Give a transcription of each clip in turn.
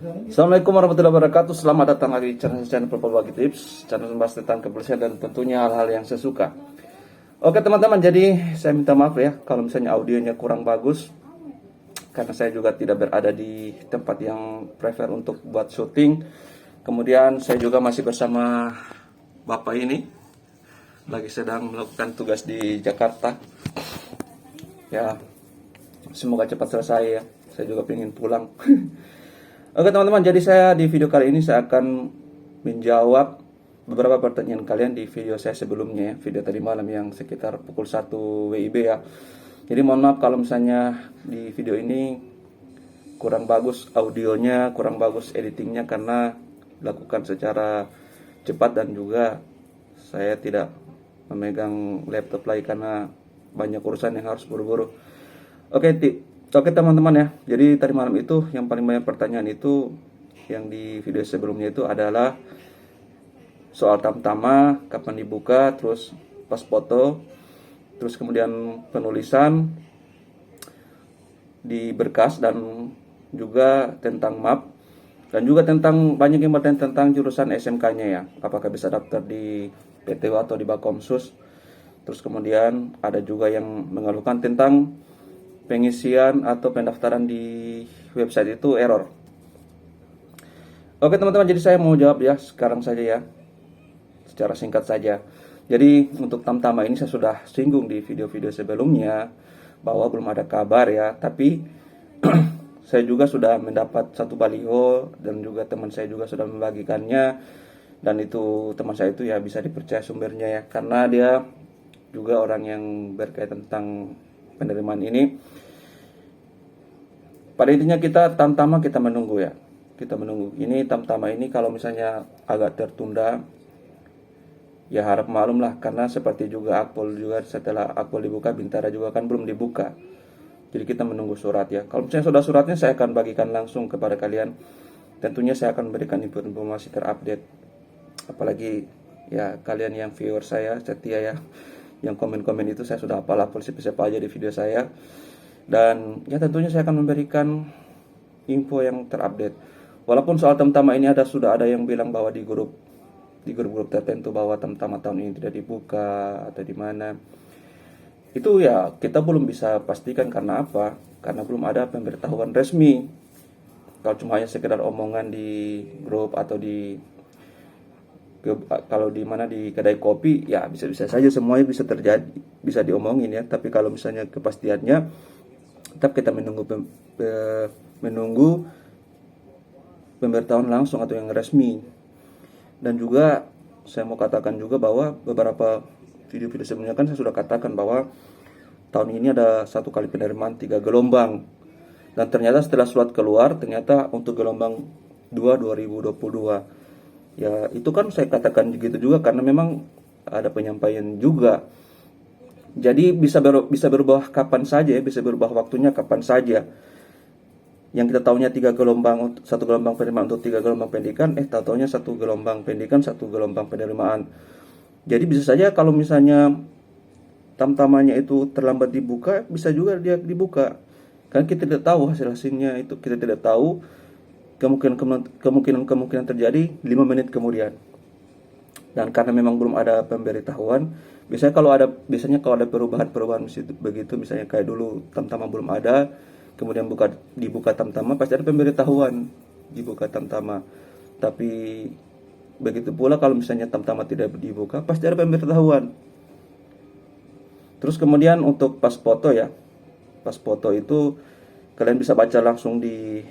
Assalamualaikum warahmatullahi wabarakatuh. Selamat datang lagi di channel Berbagi Tips, channel membahas tentang kebersihan dan tentunya hal-hal yang saya suka. Oke teman-teman, jadi saya minta maaf ya kalau misalnya audionya kurang bagus, karena saya juga tidak berada di tempat yang prefer untuk buat syuting. Kemudian saya juga masih bersama bapak ini, lagi sedang melakukan tugas di Jakarta. Ya, semoga cepat selesai ya. Saya juga ingin pulang. Oke teman-teman, jadi saya di video kali ini saya akan menjawab beberapa pertanyaan kalian di video saya sebelumnya ya, video tadi malam yang sekitar pukul 1 WIB ya. Jadi mohon maaf kalau misalnya di video ini kurang bagus audionya, kurang bagus editingnya karena dilakukan secara cepat dan juga saya tidak memegang laptop lagi karena banyak urusan yang harus buru-buru. Oke teman-teman ya, jadi tadi malam itu yang paling banyak pertanyaan itu yang di video sebelumnya itu adalah soal tamtama, kapan dibuka, terus pas foto, terus kemudian penulisan di berkas dan juga tentang map dan juga tentang banyak yang bertanya tentang jurusan SMK-nya ya, apakah bisa daftar di PTW atau di Bakomsus. Terus kemudian ada juga yang mengeluhkan tentang pengisian atau pendaftaran di website itu error. Oke teman-teman, jadi saya mau jawab ya sekarang saja ya, secara singkat saja. Jadi untuk Tamtama ini saya sudah singgung di video-video sebelumnya bahwa belum ada kabar ya, tapi saya juga sudah mendapat satu baliho dan juga teman saya juga sudah membagikannya, dan itu teman saya itu ya bisa dipercaya sumbernya ya, karena dia juga orang yang berkaitan tentang penerimaan ini. Pada intinya kita Tamtama kita menunggu ya. Kita menunggu. Ini Tamtama ini kalau misalnya agak tertunda, ya harap maklum lah, karena seperti juga Akpol juga, setelah Akpol dibuka Bintara juga kan belum dibuka. Jadi kita menunggu surat ya. Kalau misalnya sudah suratnya saya akan bagikan langsung kepada kalian. Tentunya saya akan memberikan informasi terupdate. Apalagi ya kalian yang viewer saya setia ya, yang komen-komen itu saya sudah hafal siapa aja di video saya. Dan ya tentunya saya akan memberikan info yang terupdate. Walaupun soal Tamtama ini sudah ada yang bilang bahwa di grup tertentu bahwa Tamtama tahun ini tidak dibuka atau di mana. Itu ya kita belum bisa pastikan karena apa? Karena belum ada pemberitahuan resmi. Kalau cuma hanya sekedar omongan di grup atau kalau di mana di kedai kopi ya bisa-bisa saja semuanya bisa terjadi, bisa diomongin ya. Tapi kalau misalnya kepastiannya, tetap kita menunggu pemberitahuan langsung atau yang resmi. Dan juga saya mau katakan juga bahwa beberapa video-video sebelumnya kan saya sudah katakan bahwa tahun ini ada satu kali penerimaan 3 gelombang. Dan ternyata setelah surat keluar, ternyata untuk gelombang 2 2022. Ya itu kan saya katakan begitu juga karena memang ada penyampaian juga. Jadi bisa berubah kapan saja ya, bisa berubah waktunya kapan saja. Yang kita tahunya 3 gelombang, satu gelombang penerimaan untuk 3 gelombang pendidikan, tahunya satu gelombang pendidikan, satu gelombang penerimaan. Jadi bisa saja kalau misalnya tamtamanya itu terlambat dibuka, bisa juga dia dibuka. Kan kita tidak tahu hasilnya itu, kita tidak tahu kemungkinan terjadi 5 menit kemudian. Dan karena memang belum ada pemberitahuan, biasanya kalau ada perubahan begitu, misalnya kayak dulu Tamtama belum ada, kemudian dibuka Tamtama, pasti ada pemberitahuan dibuka Tamtama. Tapi begitu pula kalau misalnya Tamtama tidak dibuka, pasti ada pemberitahuan. Terus kemudian untuk pas foto ya, pas foto itu kalian bisa baca langsung di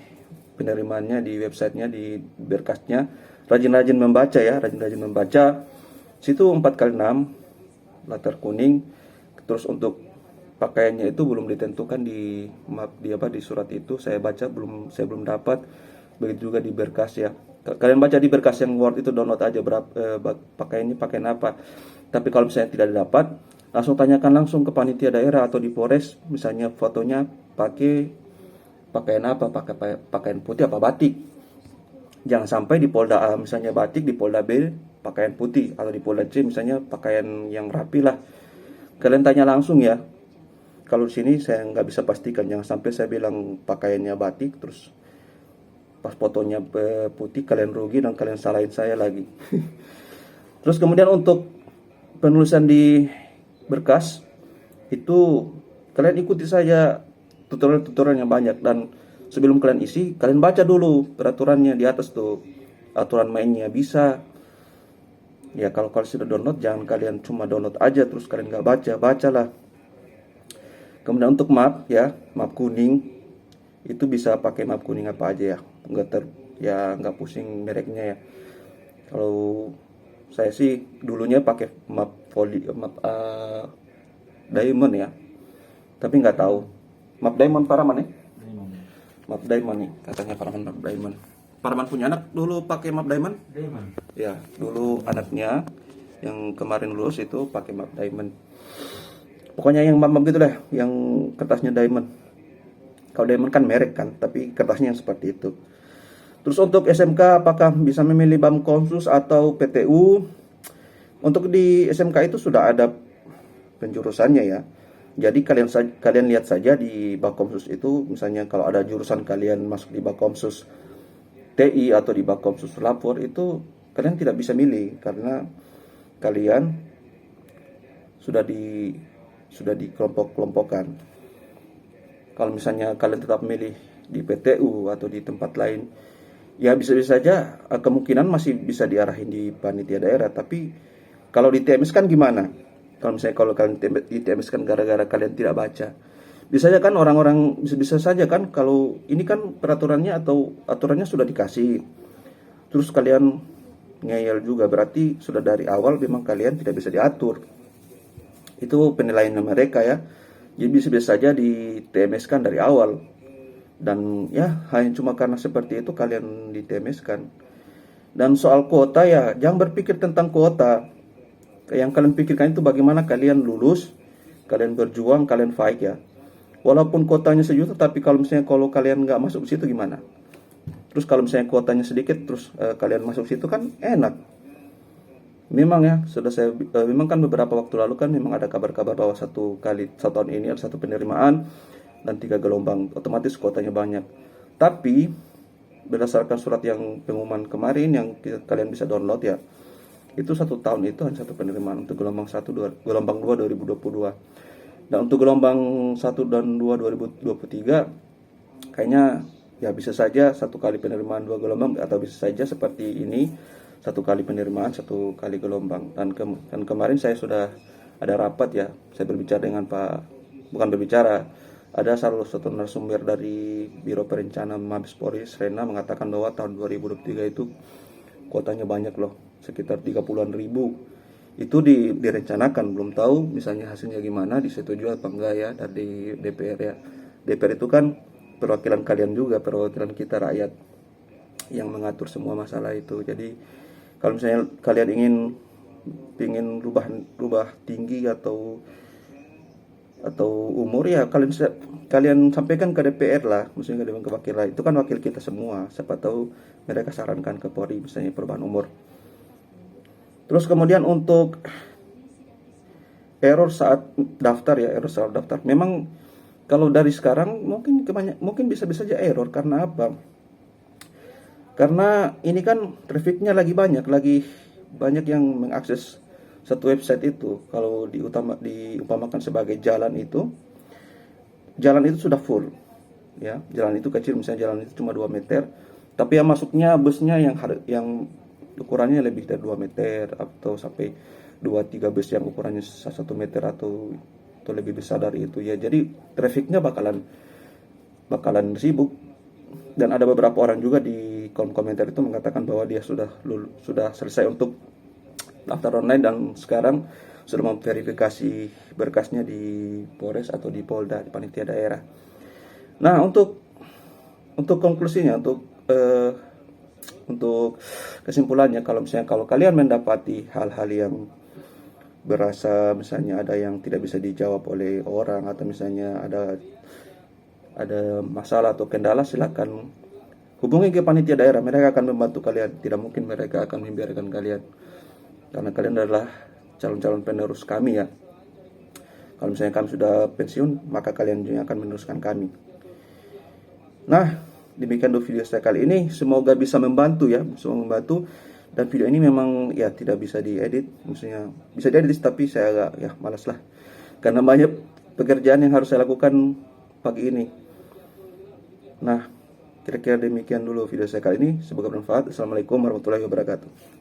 penerimaannya, di websitenya, di berkasnya. Rajin-rajin membaca ya, rajin-rajin membaca. Situ 4x6 latar kuning. Terus untuk pakaiannya itu belum ditentukan di surat itu. Saya belum dapat. Begitu juga di berkas ya. Kalian baca di berkas yang Word itu, download aja pakaiannya pakaian apa. Tapi kalau misalnya tidak dapat, langsung tanyakan langsung ke panitia daerah atau di Polres, misalnya fotonya pakai pakaian apa, pakai pakaian putih apa batik. Jangan sampai di Polda A misalnya batik, di Polda B pakaian putih, atau di Polda C misalnya pakaian yang rapi lah. Kalian tanya langsung ya. Kalau di sini saya nggak bisa pastikan, jangan sampai saya bilang pakaiannya batik terus pas fotonya putih kalian rugi dan kalian salahin saya lagi. Terus kemudian untuk penulisan di berkas itu kalian ikuti saja tutorial-tutorial yang banyak, dan sebelum kalian isi kalian baca dulu peraturannya di atas tuh, aturan mainnya bisa. Ya kalau kalian sudah download jangan kalian cuma download aja terus kalian nggak baca, bacalah. Kemudian untuk map ya, map kuning itu bisa pakai map kuning apa aja ya, nggak pusing mereknya ya. Kalau saya sih dulunya pakai map diamond ya, tapi nggak tahu map diamond Paraman ya. Map diamond nih katanya, Paraman map diamond. Paraman punya anak dulu pakai map diamond. Ya dulu anaknya yang kemarin lulus itu pakai map diamond. Pokoknya yang map gitu deh, yang kertasnya diamond. Kalau diamond kan merek kan, tapi kertasnya yang seperti itu. Terus untuk SMK apakah bisa memilih BAM Komsus atau PTU? Untuk di SMK itu sudah ada penjurusannya ya. Jadi kalian lihat saja di Bakomsus itu, misalnya kalau ada jurusan kalian masuk di Bakomsus TI atau di Bakomsus Lapor, itu kalian tidak bisa milih karena kalian sudah di kelompok-kelompokkan. Kalau misalnya kalian tetap milih di PTU atau di tempat lain, ya bisa-bisa saja kemungkinan masih bisa diarahin di panitia daerah. Tapi kalau di TMS kan gimana? Kalau kalian di TMS kan gara-gara kalian tidak baca, bisa saja kan orang-orang bisa saja kan, kalau ini kan peraturannya atau aturannya sudah dikasih, terus kalian ngeyel juga, berarti sudah dari awal memang kalian tidak bisa diatur. Itu penilaian mereka ya. Jadi bisa saja di TMS kan dari awal, dan ya hanya cuma karena seperti itu kalian di TMS kan. Dan soal kuota ya, jangan berpikir tentang kuota. Yang kalian pikirkan itu bagaimana kalian lulus, kalian berjuang, kalian fight ya. Walaupun kuotanya 1 juta, tapi kalau kalian nggak masuk situ gimana? Terus kalau misalnya kuotanya sedikit, terus kalian masuk situ kan enak. Memang ya, memang kan beberapa waktu lalu kan memang ada kabar-kabar bahwa satu tahun ini ada 1 penerimaan dan 3 gelombang, otomatis kuotanya banyak. Tapi berdasarkan surat yang pengumuman kemarin yang kalian bisa download ya, itu 1 tahun itu hanya 1 penerimaan untuk gelombang 2 2022. Dan untuk gelombang 1 dan 2 2023 kayaknya ya bisa saja 1 kali penerimaan 2 gelombang, atau bisa saja seperti ini 1 kali penerimaan 1 kali gelombang. Dan kemarin saya sudah ada rapat ya, saya berbicara dengan ada salah satu narasumber dari Biro Perencanaan Mabes Polri, Srena, mengatakan bahwa tahun 2023 itu kuotanya banyak loh, sekitar 30-an ribu. Itu direncanakan, belum tahu misalnya hasilnya gimana, disetujui apa enggak ya dari DPR ya. DPR itu kan perwakilan kalian juga, perwakilan kita rakyat yang mengatur semua masalah itu. Jadi kalau misalnya kalian ingin rubah tinggi atau umur ya, kalian sampaikan ke DPR lah, maksudnya ke Dewan Kewakilan, itu kan wakil kita semua, siapa tahu mereka sarankan ke Polri misalnya perubahan umur. Terus kemudian untuk error saat daftar, memang kalau dari sekarang mungkin bisa saja error. Karena apa? Karena ini kan trafficnya lagi banyak yang mengakses satu website itu. Kalau diumpamakan sebagai jalan itu sudah full ya, jalan itu kecil, misalnya jalan itu cuma 2 meter, tapi yang masuknya busnya yang ukurannya lebih dari 2 meter atau sampai 2-3 bus yang ukurannya 1 meter atau lebih besar dari itu ya. Jadi trafficnya bakalan sibuk. Dan ada beberapa orang juga di kolom komentar itu mengatakan bahwa dia sudah selesai untuk daftar online dan sekarang sudah memverifikasi berkasnya di Polres atau di Polda, di panitia daerah. Nah, untuk konklusinya, untuk kesimpulannya, kalau kalian mendapati hal-hal yang berasa misalnya ada yang tidak bisa dijawab oleh orang, atau misalnya ada masalah atau kendala, silakan hubungi ke panitia daerah, mereka akan membantu kalian. Tidak mungkin mereka akan membiarkan kalian, karena kalian adalah calon-calon penerus kami ya. Kalau misalnya kami sudah pensiun, maka kalian juga akan meneruskan kami. Nah, demikian dulu video saya kali ini. Semoga bisa membantu ya, semoga membantu. Dan video ini memang ya tidak bisa diedit, maksudnya bisa diedit tapi saya agak ya malas lah, karena banyak pekerjaan yang harus saya lakukan pagi ini. Nah, kira-kira demikian dulu video saya kali ini. Semoga bermanfaat. Assalamualaikum warahmatullahi wabarakatuh.